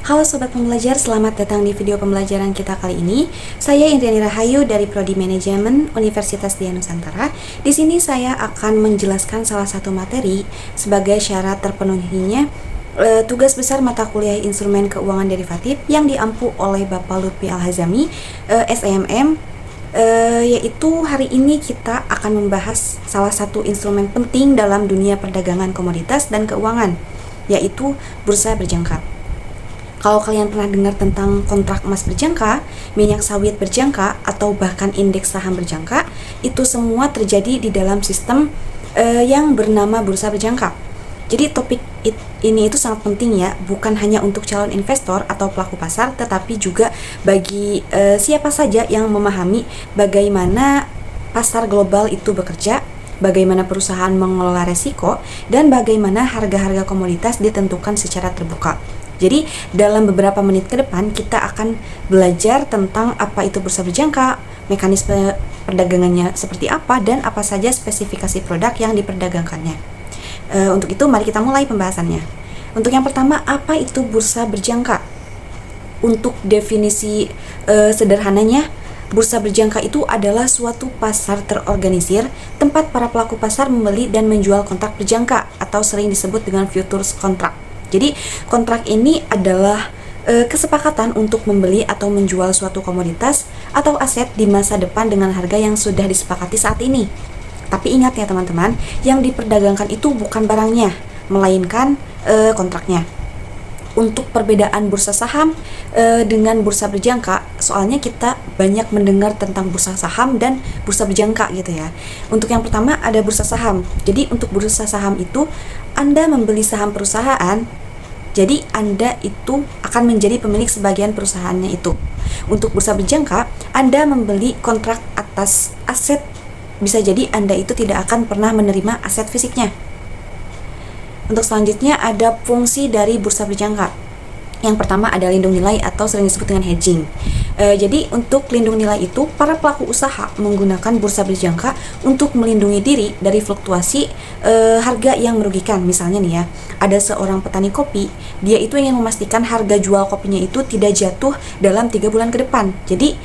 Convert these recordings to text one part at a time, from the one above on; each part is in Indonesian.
Halo Sobat Pembelajar, selamat datang di video pembelajaran kita kali ini. Saya Indriani Rahayu dari Prodi Manajemen Universitas Daya Nusantara. Di sini saya akan menjelaskan salah satu materi sebagai syarat terpenuhinya tugas besar mata kuliah Instrumen Keuangan Derivatif yang diampu oleh Bapak Lutfi Al-Hazami, SEMM. Yaitu hari ini kita akan membahas salah satu instrumen penting dalam dunia perdagangan komoditas dan keuangan, yaitu bursa berjangka. Kalau kalian pernah dengar tentang kontrak emas berjangka, minyak sawit berjangka, atau bahkan indeks saham berjangka, itu semua terjadi di dalam sistem yang bernama bursa berjangka. Jadi topik ini itu sangat penting ya, bukan hanya untuk calon investor atau pelaku pasar, tetapi juga bagi siapa saja yang memahami bagaimana pasar global itu bekerja, bagaimana perusahaan mengelola resiko, dan bagaimana harga-harga komoditas ditentukan secara terbuka. Jadi dalam beberapa menit ke depan kita akan belajar tentang apa itu bursa berjangka, mekanisme perdagangannya seperti apa, dan apa saja spesifikasi produk yang diperdagangkannya. Untuk itu mari kita mulai pembahasannya. Untuk yang pertama, apa itu bursa berjangka? Untuk definisi sederhananya, bursa berjangka itu adalah suatu pasar terorganisir tempat para pelaku pasar membeli dan menjual kontrak berjangka atau sering disebut dengan futures kontrak. Jadi kontrak ini adalah kesepakatan untuk membeli atau menjual suatu komoditas atau aset di masa depan dengan harga yang sudah disepakati saat ini. Tapi ingat ya teman-teman, yang diperdagangkan itu bukan barangnya, melainkan kontraknya. Untuk perbedaan bursa saham dengan bursa berjangka, soalnya kita banyak mendengar tentang bursa saham dan bursa berjangka gitu ya. Untuk yang pertama ada bursa saham. Jadi untuk bursa saham itu Anda membeli saham perusahaan, jadi Anda itu akan menjadi pemilik sebagian perusahaannya itu. Untuk bursa berjangka, Anda membeli kontrak atas aset, bisa jadi Anda itu tidak akan pernah menerima aset fisiknya. Untuk selanjutnya ada fungsi dari bursa berjangka. Yang pertama ada lindung nilai atau sering disebut dengan hedging. Jadi untuk lindung nilai itu, para pelaku usaha menggunakan bursa berjangka untuk melindungi diri dari fluktuasi harga yang merugikan. Misalnya nih ya, ada seorang petani kopi, dia itu ingin memastikan harga jual kopinya itu tidak jatuh dalam 3 bulan ke depan. Jadi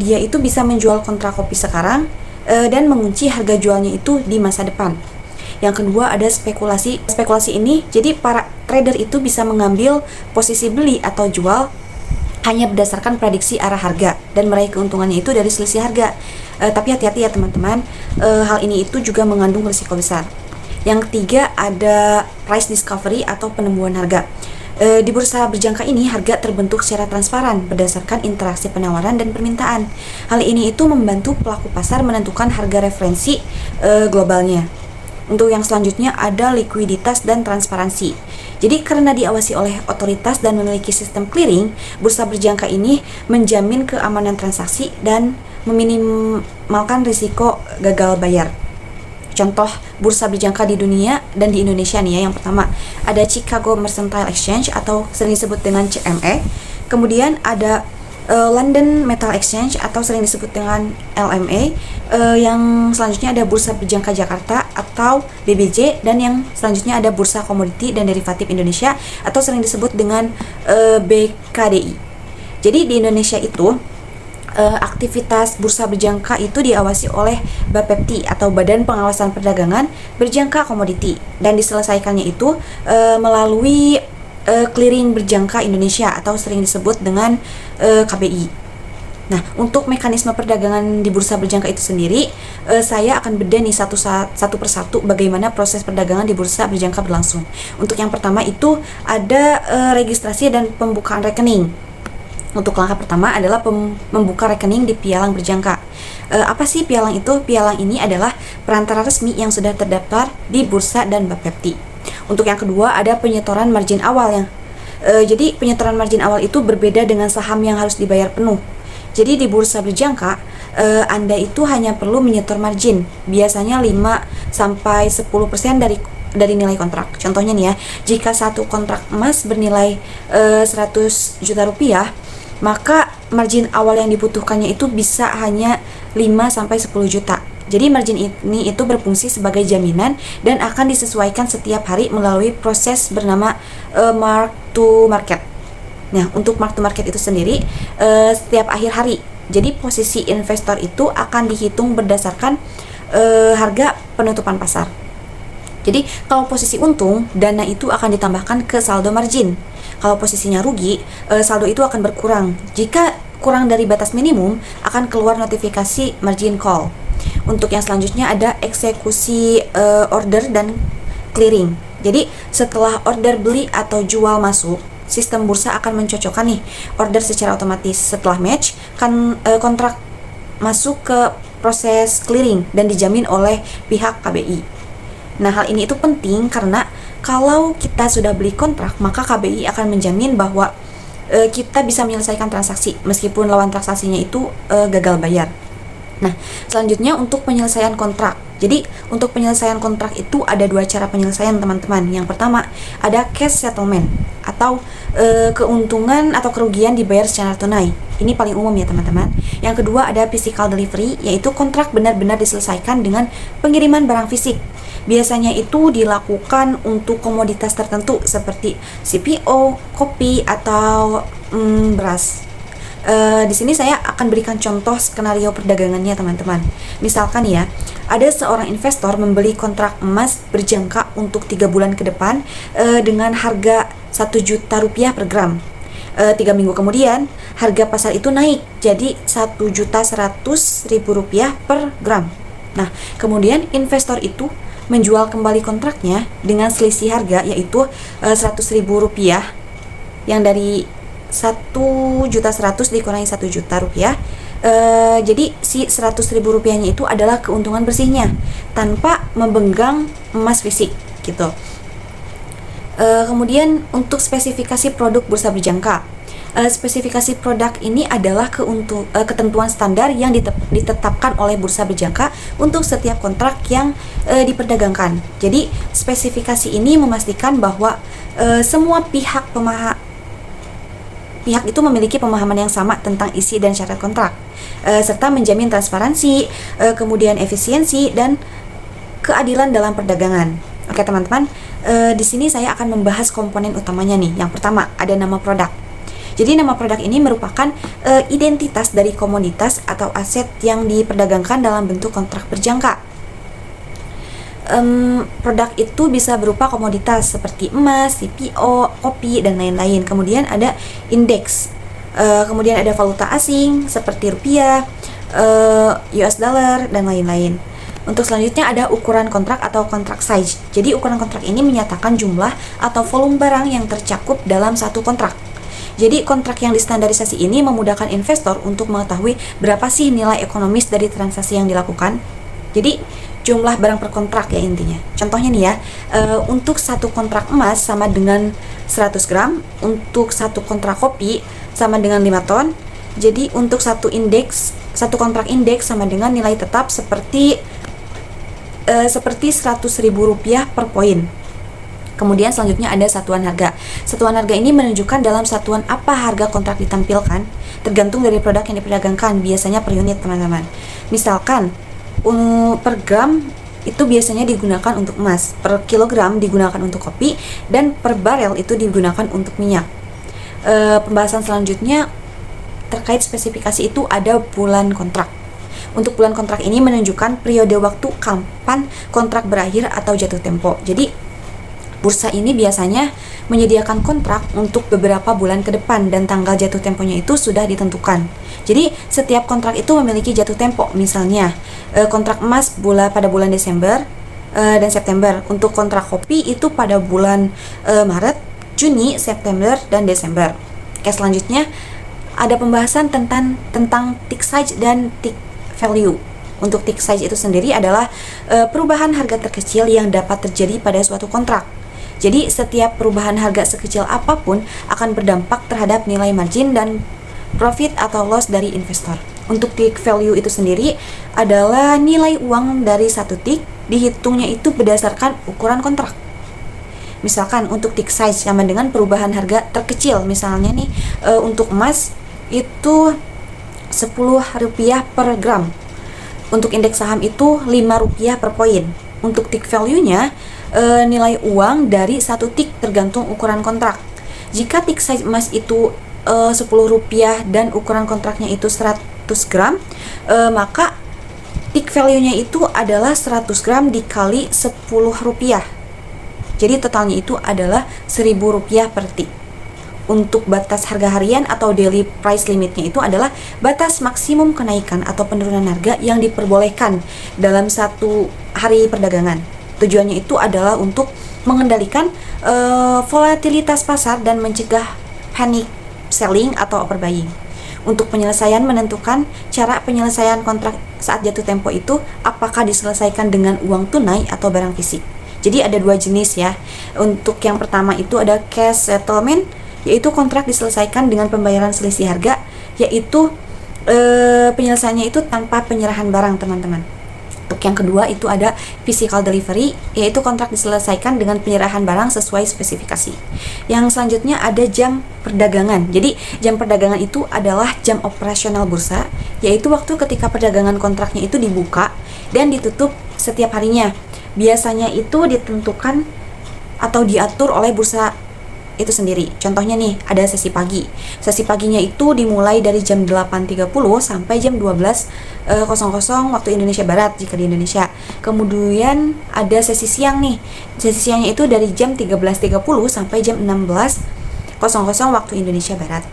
dia itu bisa menjual kontrak kopi sekarang dan mengunci harga jualnya itu di masa depan. Yang kedua ada spekulasi. Spekulasi ini, jadi para trader itu bisa mengambil posisi beli atau jual hanya berdasarkan prediksi arah harga dan meraih keuntungannya itu dari selisih harga. Tapi hati-hati ya teman-teman, hal ini itu juga mengandung risiko besar. Yang ketiga ada price discovery atau penemuan harga. Di bursa berjangka ini harga terbentuk secara transparan berdasarkan interaksi penawaran dan permintaan. Hal ini itu membantu pelaku pasar menentukan harga referensi globalnya. Untuk yang selanjutnya ada likuiditas dan transparansi. Jadi karena diawasi oleh otoritas dan memiliki sistem clearing, bursa berjangka ini menjamin keamanan transaksi dan meminimalkan risiko gagal bayar. Contoh bursa berjangka di dunia dan di Indonesia nih ya. Yang pertama ada Chicago Mercantile Exchange atau sering disebut dengan CME. Kemudian ada London Metal Exchange atau sering disebut dengan LME. Yang selanjutnya ada bursa berjangka Jakarta atau BBJ, dan yang selanjutnya ada bursa komoditi dan derivatif Indonesia atau sering disebut dengan BKDI. Jadi di Indonesia itu aktivitas bursa berjangka itu diawasi oleh BAPEPTI atau Badan Pengawasan Perdagangan Berjangka Komoditi, dan diselesaikannya itu melalui clearing berjangka Indonesia atau sering disebut dengan KBI. Nah, untuk mekanisme perdagangan di bursa berjangka itu sendiri, saya akan bedah nih satu persatu bagaimana proses perdagangan di bursa berjangka berlangsung. Untuk yang pertama itu ada registrasi dan pembukaan rekening. Untuk langkah pertama adalah membuka rekening di pialang berjangka. Apa sih pialang itu? Pialang ini adalah perantara resmi yang sudah terdaftar di bursa dan BAPEPTI. Untuk yang kedua ada penyetoran margin awal yang jadi penyetoran margin awal itu berbeda dengan saham yang harus dibayar penuh. Jadi di bursa berjangka Anda itu hanya perlu menyetor margin, biasanya 5-10% dari nilai kontrak. Contohnya nih ya, jika satu kontrak emas bernilai 100 juta rupiah, maka margin awal yang dibutuhkannya itu bisa hanya 5-10 juta. Jadi margin ini itu berfungsi sebagai jaminan dan akan disesuaikan setiap hari melalui proses bernama mark to market. Nah, untuk mark to market itu sendiri setiap akhir hari. Jadi posisi investor itu akan dihitung berdasarkan harga penutupan pasar. Jadi kalau posisi untung, dana itu akan ditambahkan ke saldo margin. Kalau posisinya rugi, saldo itu akan berkurang. Jika kurang dari batas minimum, akan keluar notifikasi margin call. Untuk yang selanjutnya ada eksekusi order dan clearing. Jadi setelah order beli atau jual masuk, sistem bursa akan mencocokkan nih order secara otomatis. Setelah match, kan kontrak masuk ke proses clearing dan dijamin oleh pihak KBI. Nah, hal ini itu penting karena kalau kita sudah beli kontrak, maka KBI akan menjamin bahwa kita bisa menyelesaikan transaksi meskipun lawan transaksinya itu gagal bayar. Nah, selanjutnya untuk penyelesaian kontrak. Jadi, untuk penyelesaian kontrak itu ada dua cara penyelesaian, teman-teman. Yang pertama, ada cash settlement atau keuntungan atau kerugian dibayar secara tunai. Ini paling umum ya, teman-teman. Yang kedua, ada physical delivery, yaitu kontrak benar-benar diselesaikan dengan pengiriman barang fisik. Biasanya itu dilakukan untuk komoditas tertentu seperti CPO, kopi, atau beras. Di sini saya akan berikan contoh skenario perdagangannya, teman-teman. Misalkan ya, ada seorang investor membeli kontrak emas berjangka untuk 3 bulan ke depan dengan harga 1 juta rupiah per gram. 3 minggu kemudian, harga pasar itu naik jadi 1.100.000 rupiah per gram. Nah, kemudian investor itu menjual kembali kontraknya dengan selisih harga, yaitu 100.000 rupiah, yang dari 1.100.000 dikurangi 1 juta rupiah. Jadi si 100.000 rupiahnya itu adalah keuntungan bersihnya tanpa membenggang emas fisik gitu. Kemudian untuk spesifikasi produk bursa berjangka, spesifikasi produk ini adalah ketentuan standar yang ditetapkan oleh bursa berjangka untuk setiap kontrak yang diperdagangkan. Jadi spesifikasi ini memastikan bahwa semua pihak itu memiliki pemahaman yang sama tentang isi dan syarat kontrak, serta menjamin transparansi, kemudian efisiensi dan keadilan dalam perdagangan. Oke, teman-teman, di sini saya akan membahas komponen utamanya nih. Yang pertama ada nama produk. Jadi nama produk ini merupakan identitas dari komoditas atau aset yang diperdagangkan dalam bentuk kontrak berjangka. Produk itu bisa berupa komoditas seperti emas, CPO, kopi, dan lain-lain. Kemudian ada indeks. Kemudian ada valuta asing seperti rupiah, US dollar, dan lain-lain. Untuk selanjutnya ada ukuran kontrak atau kontrak size. Jadi ukuran kontrak ini menyatakan jumlah atau volume barang yang tercakup dalam satu kontrak. Jadi kontrak yang distandarisasi ini memudahkan investor untuk mengetahui berapa sih nilai ekonomis dari transaksi yang dilakukan. Jadi jumlah barang per kontrak ya intinya. Contohnya nih ya, untuk satu kontrak emas sama dengan 100 gram, untuk satu kontrak kopi sama dengan 5 ton. Jadi untuk satu kontrak indeks sama dengan nilai tetap seperti 100.000 rupiah per poin. Kemudian selanjutnya ada satuan harga. Satuan harga ini menunjukkan dalam satuan apa harga kontrak ditampilkan, tergantung dari produk yang diperdagangkan, biasanya per unit, teman-teman. Misalkan per gram itu biasanya digunakan untuk emas, per kilogram digunakan untuk kopi, dan per barel itu digunakan untuk minyak. Pembahasan selanjutnya terkait spesifikasi itu ada bulan kontrak. Untuk bulan kontrak ini menunjukkan periode waktu kapan kontrak berakhir atau jatuh tempo. Jadi bursa ini biasanya menyediakan kontrak untuk beberapa bulan ke depan dan tanggal jatuh temponya itu sudah ditentukan. Jadi setiap kontrak itu memiliki jatuh tempo. Misalnya kontrak emas pada bulan Desember dan September. Untuk kontrak kopi itu pada bulan Maret, Juni, September, dan Desember. Oke, selanjutnya ada pembahasan tentang tick size dan tick value. Untuk tick size itu sendiri adalah perubahan harga terkecil yang dapat terjadi pada suatu kontrak. Jadi setiap perubahan harga sekecil apapun akan berdampak terhadap nilai margin dan profit atau loss dari investor. Untuk tick value itu sendiri adalah nilai uang dari satu tick, dihitungnya itu berdasarkan ukuran kontrak. Misalkan untuk tick size sama dengan perubahan harga terkecil. Misalnya nih untuk emas itu 10 rupiah per gram. Untuk indeks saham itu 5 rupiah per poin. Untuk tick value-nya nilai uang dari satu tick tergantung ukuran kontrak. Jika tick size emas itu Rp10 dan ukuran kontraknya itu 100 gram, maka tick value-nya itu adalah 100 gram dikali Rp10. Jadi totalnya itu adalah Rp1.000 per tick. Untuk batas harga harian atau daily price limitnya itu adalah batas maksimum kenaikan atau penurunan harga yang diperbolehkan dalam satu hari perdagangan. Tujuannya itu adalah untuk mengendalikan volatilitas pasar dan mencegah panic selling atau overbuying. Untuk penyelesaian menentukan cara penyelesaian kontrak saat jatuh tempo itu apakah diselesaikan dengan uang tunai atau barang fisik. Jadi ada dua jenis ya. Untuk yang pertama itu ada cash settlement, yaitu kontrak diselesaikan dengan pembayaran selisih harga, yaitu penyelesaiannya itu tanpa penyerahan barang, teman-teman. Untuk yang kedua itu ada physical delivery, yaitu kontrak diselesaikan dengan penyerahan barang sesuai spesifikasi. Yang selanjutnya ada jam perdagangan. Jadi jam perdagangan itu adalah jam operasional bursa, yaitu waktu ketika perdagangan kontraknya itu dibuka dan ditutup setiap harinya. Biasanya itu ditentukan atau diatur oleh bursa itu sendiri. Contohnya nih, ada sesi pagi. Sesi paginya itu dimulai dari jam 8.30 sampai jam 12.00 waktu Indonesia Barat jika di Indonesia. Kemudian ada sesi siang nih. Sesi siangnya itu dari jam 13.30 sampai jam 16.00 waktu Indonesia Barat.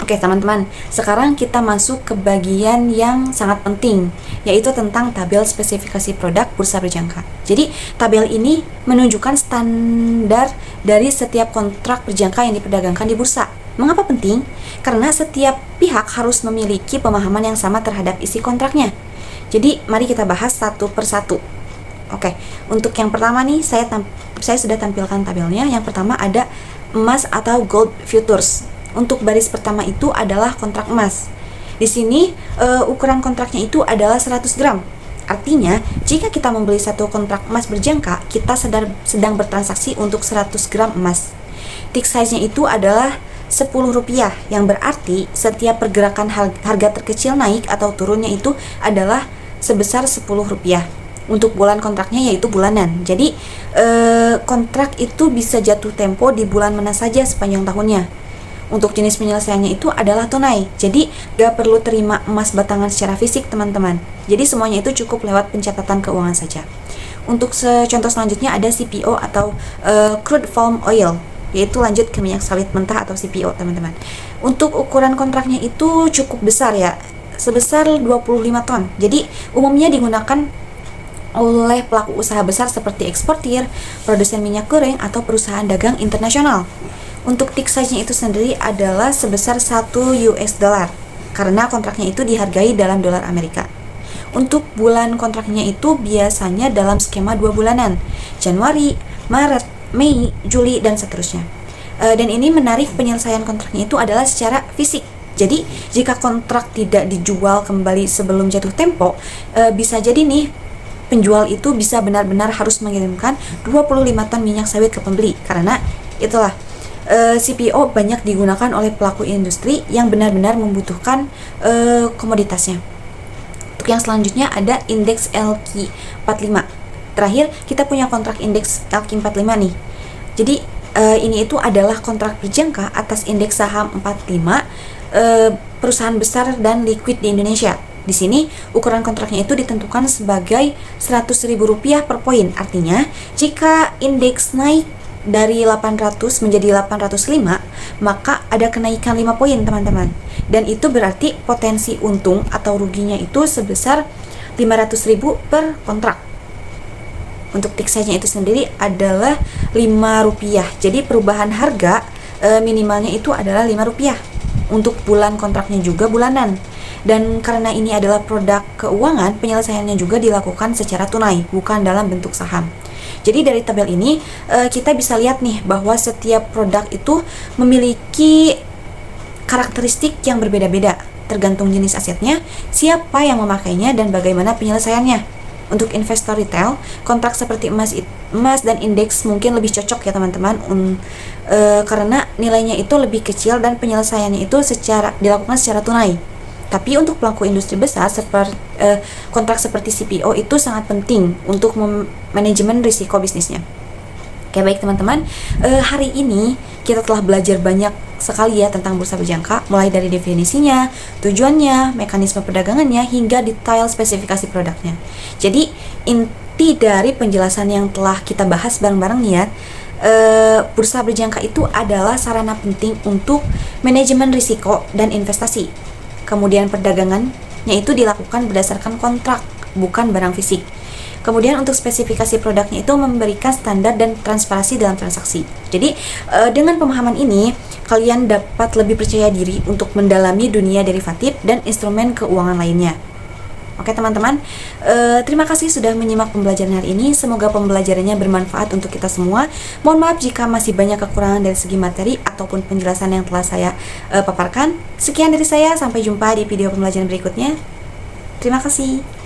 Oke teman-teman, sekarang kita masuk ke bagian yang sangat penting, yaitu tentang tabel spesifikasi produk bursa berjangka. Jadi tabel ini menunjukkan standar dari setiap kontrak berjangka yang diperdagangkan di bursa. Mengapa penting? Karena setiap pihak harus memiliki pemahaman yang sama terhadap isi kontraknya. Jadi mari kita bahas satu persatu. Oke, untuk yang pertama nih saya sudah tampilkan tabelnya. Yang pertama ada emas atau gold futures. Untuk baris pertama itu adalah kontrak emas. Di sini ukuran kontraknya itu adalah 100 gram. Artinya, jika kita membeli satu kontrak emas berjangka, kita sedang bertransaksi untuk 100 gram emas. Tick size-nya itu adalah Rp10, yang berarti setiap pergerakan harga terkecil naik atau turunnya itu adalah sebesar Rp10. Untuk bulan kontraknya yaitu bulanan. Jadi, kontrak itu bisa jatuh tempo di bulan mana saja sepanjang tahunnya. Untuk jenis penyelesaiannya itu adalah tunai. Jadi gak perlu terima emas batangan secara fisik, teman-teman. Jadi semuanya itu cukup lewat pencatatan keuangan saja. Untuk contoh selanjutnya ada CPO atau crude palm oil, yaitu lanjut ke minyak sawit mentah atau CPO, teman-teman. Untuk ukuran kontraknya itu cukup besar ya, sebesar 25 ton. Jadi umumnya digunakan oleh pelaku usaha besar seperti eksportir, produsen minyak goreng, atau perusahaan dagang internasional. Untuk tick size-nya itu sendiri adalah sebesar $1 karena kontraknya itu dihargai dalam dolar Amerika. Untuk bulan kontraknya itu biasanya dalam skema 2 bulanan, Januari, Maret, Mei, Juli, dan seterusnya. Dan ini menarik, penyelesaian kontraknya itu adalah secara fisik. Jadi jika kontrak tidak dijual kembali sebelum jatuh tempo, bisa jadi nih penjual itu bisa benar-benar harus mengirimkan 25 ton minyak sawit ke pembeli. Karena itulah CPO banyak digunakan oleh pelaku industri yang benar-benar membutuhkan komoditasnya. Untuk yang selanjutnya ada indeks LQ45. Terakhir kita punya kontrak indeks LQ45 nih. Jadi ini itu adalah kontrak berjangka atas indeks saham 45 perusahaan besar dan liquid di Indonesia. Di sini ukuran kontraknya itu ditentukan sebagai Rp100.000 per poin. Artinya jika indeks naik dari 800 menjadi 805, maka ada kenaikan 5 poin, teman-teman. Dan itu berarti potensi untung atau ruginya itu sebesar 500.000 per kontrak. Untuk tick size-nya itu sendiri adalah Rp5. Jadi perubahan harga minimalnya itu adalah Rp5. Untuk bulan kontraknya juga bulanan. Dan karena ini adalah produk keuangan, penyelesaiannya juga dilakukan secara tunai, bukan dalam bentuk saham. Jadi dari tabel ini kita bisa lihat nih bahwa setiap produk itu memiliki karakteristik yang berbeda-beda, tergantung jenis asetnya, siapa yang memakainya, dan bagaimana penyelesaiannya. Untuk investor retail, kontrak seperti emas dan indeks mungkin lebih cocok ya teman-teman, karena nilainya itu lebih kecil dan penyelesaiannya itu dilakukan secara tunai. Tapi untuk pelaku industri besar, kontrak seperti CPO itu sangat penting untuk manajemen risiko bisnisnya. Oke, baik teman-teman, hari ini kita telah belajar banyak sekali ya tentang bursa berjangka, mulai dari definisinya, tujuannya, mekanisme perdagangannya, hingga detail spesifikasi produknya. Jadi inti dari penjelasan yang telah kita bahas bareng-bareng nih ya, bursa berjangka itu adalah sarana penting untuk manajemen risiko dan investasi. Kemudian perdagangannya itu dilakukan berdasarkan kontrak, bukan barang fisik. Kemudian untuk spesifikasi produknya itu memberikan standar dan transparansi dalam transaksi. Jadi dengan pemahaman ini kalian dapat lebih percaya diri untuk mendalami dunia derivatif dan instrumen keuangan lainnya. Oke teman-teman, terima kasih sudah menyimak pembelajaran hari ini. Semoga pembelajarannya bermanfaat untuk kita semua. Mohon maaf jika masih banyak kekurangan dari segi materi ataupun penjelasan yang telah saya paparkan. Sekian dari saya, sampai jumpa di video pembelajaran berikutnya. Terima kasih.